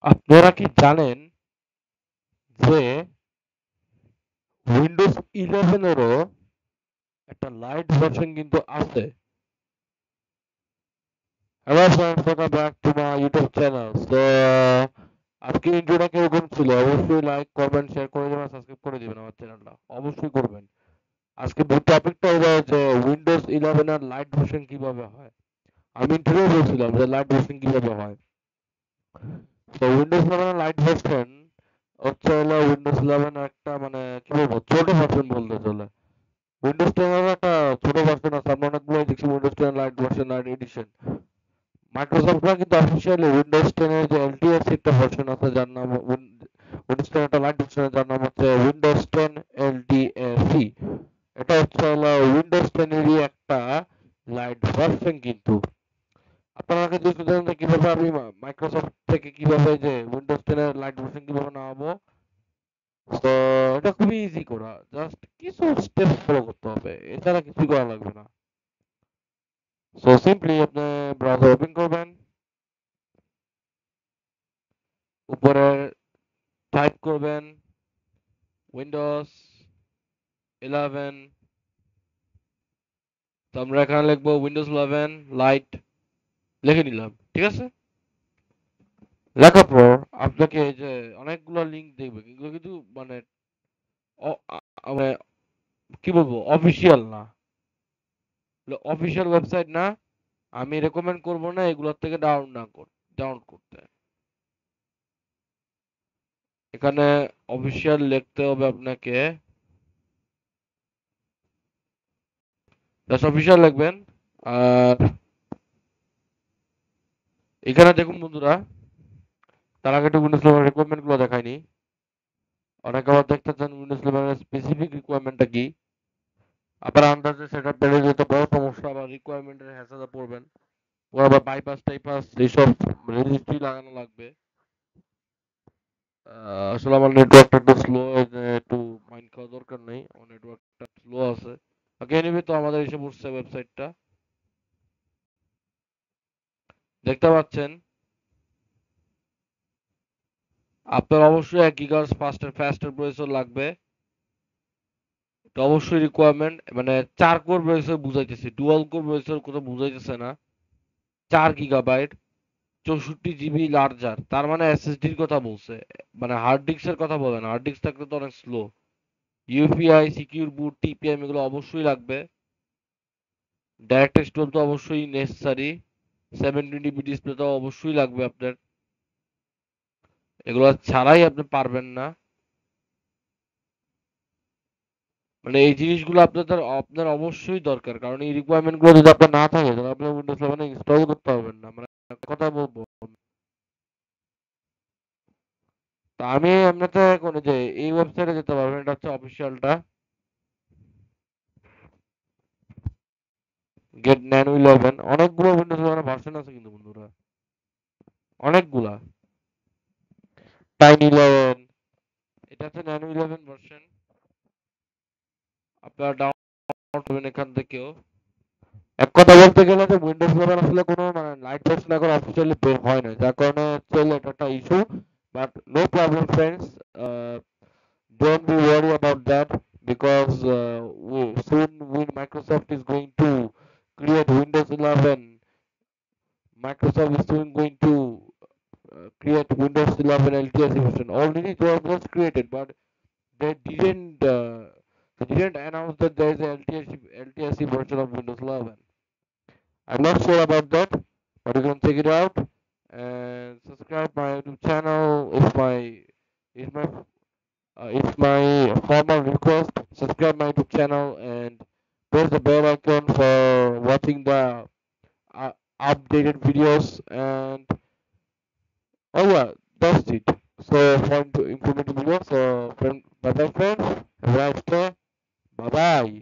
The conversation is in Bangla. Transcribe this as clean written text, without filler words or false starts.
আপনারা কি জানেন যে উইন্ডোজ 11 এরও একটা লাইট ভার্সন কিন্তু আছে? Hello friends, welcome back to my YouTube channel. আজকের ইন্ট্রোটা কিরকম ছিল? অবশ্যই লাইক করবেন, শেয়ার করে দেবেন, সাবস্ক্রাইব করে দিবেন আমার চ্যানেলটা, অবশ্যই করবেন। আজকে টপিকটা হলো যে উইন্ডোজ 11 এর লাইট ভার্সন কিভাবে হয়। আমি ইন্ট্রোতে বলছিলাম যে লাইট ভার্সন কিভাবে হয়। তো উইন্ডোজ 11 এর লাইট ভার্সন হচ্ছে হলো উইন্ডোজ 11 এর একটা মানে কি বলবো ছোট ভার্সন বলতে চলে। উইন্ডোজ 10 এর একটা ছোট ভার্সন আছে, আমরা অনেকগুলো দেখছি Windows 10 lite version lite edition. Microsoft কিন্তু অফিসিয়ালি উইন্ডোজ 10 এর যে এলটিএস একটা ভার্সন আছে যার নাম উইন্ডোজ 10 একটা লাইট ভার্সন যার নাম হচ্ছে উইন্ডোজ 10 এলটিএসি। এটা হচ্ছে হলো উইন্ডোজ 10 এরই একটা লাইট ভার্সন কিন্তু। আপনারা আগে যদি জানেন যে কিভাবে আমি মাইক্রোসফট থেকে কিভাবে যে উইন্ডোজ 10 এর লাইট ভার্সন কিভাবে নামাবো, তো এটা খুবই ইজি করা, জাস্ট কিছু স্টেপ ফলো করতে হবে, এছাড়া কিছুই করা লাগবে না। সো সিম্পলি আপনি ব্রাউজার ওপেন করবেন, উপরে টাইপ করবেন উইন্ডোজ 11, তো আমরা এখানে লিখবো উইন্ডোজ 11 লাইট, লিখে নিলাম, ঠিক আছে। লেখার পর আপনাকে এই যে অনেকগুলো লিঙ্ক দেখবে, এগুলো কিন্তু মানে মানে কি বলবো অফিসিয়াল না, অফিসিয়াল ওয়েবসাইট না। আমি রেকমেন্ড করবো না এগুলোর থেকে ডাউনলোড করতে। এখানে অফিসিয়াল লিখতে হবে আপনাকে, জাস্ট অফিসিয়াল লিখবেন। আর এখানে দেখুন বন্ধুরা, তার আগে একটু উইন্ডোজ 11 রিকোয়ারমেন্ট গুলো দেখায়নি। অনেকে আবার দেখতে চান উইন্ডোজ 11 এর স্পেসিফিক রিকোয়ারমেন্টটা কি। আবার আন্দাজে সেটা পেলে যেতে বড় সমস্যা, আবার রিকোয়ারমেন্টের হ্যাসেলে পড়বেন, ওর আবার বাইপাস টাইপাস এইসব রেজিস্ট্রি লাগানো লাগবে। আসলে আমার নেটওয়ার্কটা একটু স্লো, একটু মাইন্ড খাওয়া দরকার নেই, আমার নেটওয়ার্কটা স্লো আছে। ওকে, এনিওয়ে, তো আমাদের এসে পড়ছে ওয়েবসাইটটা, দেখতে পাচ্ছেন। আপনার অবশ্যই 1 গিগাহার্টজ ফাস্টার প্রসেসর লাগবে, এটা অবশ্যই রিকোয়ারমেন্ট। মানে 4 কোর প্রসেসর বুঝাইতেছে, ডুয়াল কোর প্রসেসর কোথাও বুঝাইতেছে না। 4 গিগাবাইট, 64 জিবি লার্জার, তার মানে এসএসডির কথা বলছে, মানে হার্ড ডিস্কের কথা বলে না। হার্ড ডিস্ক থাকলে তো অনেক স্লো। ইউপিআই, সিকিউর বুট, টিপিএম এগুলো অবশ্যই লাগবে। ডাইরেক্টএক্স 12 তো অবশ্যই নেসেসারি। 720p ডিসপ্লে তো অবশ্যই লাগবে আপনার, এগুলো ছাড়াই আপনি পারবেন না। মানে এই জিনিসগুলো আপনার অবশ্যই দরকার, কারণ এই রিকোয়ারমেন্ট গুলো যদি আপনার না থাকে তাহলে আপনি উইন্ডোজ 11 ইনস্টল করতে পারবেন না, মানে কথা বলবো। তা আমি আপনাকে কোন যে এই ওয়েবসাইটে যেতে পারবেন, এটা হচ্ছে অফিসিয়ালটা, গেট ন্যানো 11। অনেকগুলো উইন্ডোজ 11 ভার্সন আছে কিন্তু বন্ধুরা, অনেকগুলা। টাইনি 11, এটা হচ্ছে ন্যানো 11 ভার্সন, আপনারা ডাউনলোড করবেন এখান থেকেও। এক কথা বলতে গেলে যে উইন্ডোজ 11 আসলে কোনো মানে লাইট ভার্সন এখন অফিসিয়ালি বের হয় না, যার কারণে হচ্ছে এটা একটা issue. But no problem friends, don't be worried about that, because soon when Microsoft is going to create Windows 11, Microsoft is soon going to create Windows 11 LTSC version. Already it was created, but they didn't announce that there is a LTSC version of Windows 11. I'm not sure about that, but you can check it out and subscribe my YouTube channel. It's my formal request. Subscribe my YouTube channel and press the bell icon for watching the uh, updated videos. And oh yeah, that's it. So for informative videos. So friend, bye bye friends. Have a nice day. Bye bye.